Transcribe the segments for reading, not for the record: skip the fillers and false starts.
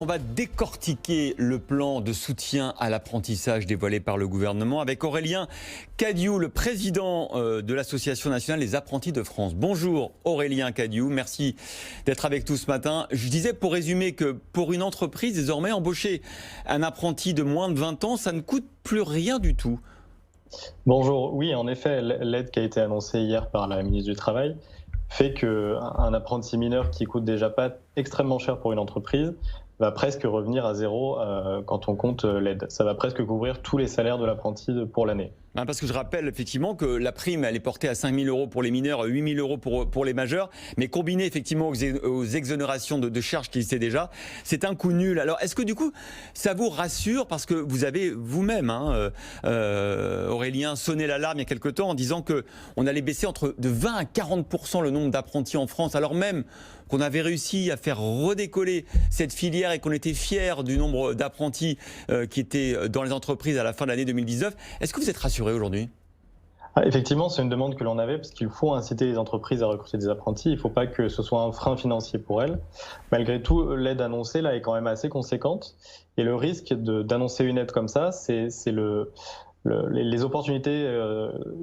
On va décortiquer le plan de soutien à l'apprentissage dévoilé par le gouvernement avec Aurélien Cadiou, le président de l'Association nationale des apprentis de France. Bonjour Aurélien Cadiou, merci d'être avec nous ce matin. Je disais pour résumer que pour une entreprise désormais embaucher un apprenti de moins de 20 ans, ça ne coûte plus rien du tout. Bonjour, oui en effet l'aide qui a été annoncée hier par la ministre du Travail fait qu'un apprenti mineur qui coûte déjà pas extrêmement cher pour une entreprise va presque revenir à zéro quand on compte l'aide. Ça va presque couvrir tous les salaires de l'apprenti pour l'année. Parce que je rappelle effectivement que la prime elle est portée à 5 000 € pour les mineurs, 8 000 € pour les majeurs, mais combiné effectivement aux exonérations de charges qui existaient déjà, c'est un coup nul. Alors est-ce que du coup ça vous rassure parce que vous avez vous-même, Aurélien, sonné l'alarme il y a quelque temps en disant qu'on allait baisser de 20 à 40% le nombre d'apprentis en France, alors même qu'on avait réussi à faire redécoller cette filière et qu'on était fiers du nombre d'apprentis qui étaient dans les entreprises à la fin de l'année 2019. Est-ce que vous êtes rassuré aujourd'hui ? Effectivement, c'est une demande que l'on avait parce qu'il faut inciter les entreprises à recruter des apprentis. Il ne faut pas que ce soit un frein financier pour elles. Malgré tout, l'aide annoncée là est quand même assez conséquente. Et le risque d'annoncer une aide comme ça, c'est les opportunités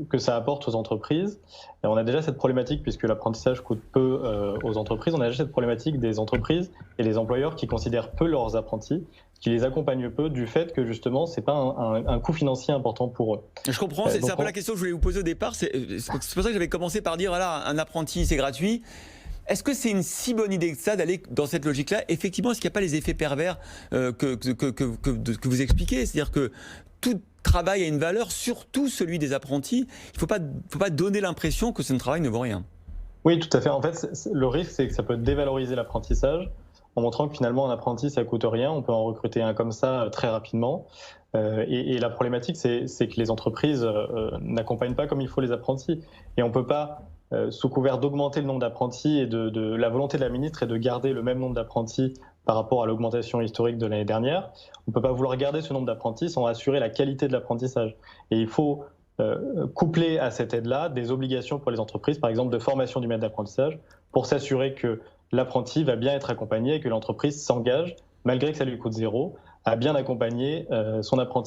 que ça apporte aux entreprises. Et on a déjà cette problématique, puisque l'apprentissage coûte peu aux entreprises, on a déjà cette problématique des entreprises et des employeurs qui considèrent peu leurs apprentis, qui les accompagnent peu du fait que justement c'est pas un coût financier important pour eux. Je comprends, c'est un peu la question que je voulais vous poser au départ. C'est pour ça que j'avais commencé par dire voilà, un apprenti c'est gratuit. Est-ce que c'est une si bonne idée que ça d'aller dans cette logique-là ? Effectivement, est-ce qu'il n'y a pas les effets pervers que vous expliquez ? C'est-à-dire que tout travail a une valeur, surtout celui des apprentis. Il ne faut pas donner l'impression que ce travail ne vaut rien. Oui, tout à fait. En fait, le risque, c'est que ça peut dévaloriser l'apprentissage en montrant que finalement un apprenti, ça ne coûte rien. On peut en recruter un comme ça très rapidement. Et la problématique, c'est que les entreprises n'accompagnent pas comme il faut les apprentis. Et on ne peut pas, sous couvert d'augmenter le nombre d'apprentis et de la volonté de la ministre est de garder le même nombre d'apprentis par rapport à l'augmentation historique de l'année dernière, on ne peut pas vouloir garder ce nombre d'apprentis sans assurer la qualité de l'apprentissage. Et il faut coupler à cette aide-là des obligations pour les entreprises, par exemple de formation du maître d'apprentissage, pour s'assurer que l'apprenti va bien être accompagné et que l'entreprise s'engage, malgré que ça lui coûte zéro, à bien accompagner son apprenti.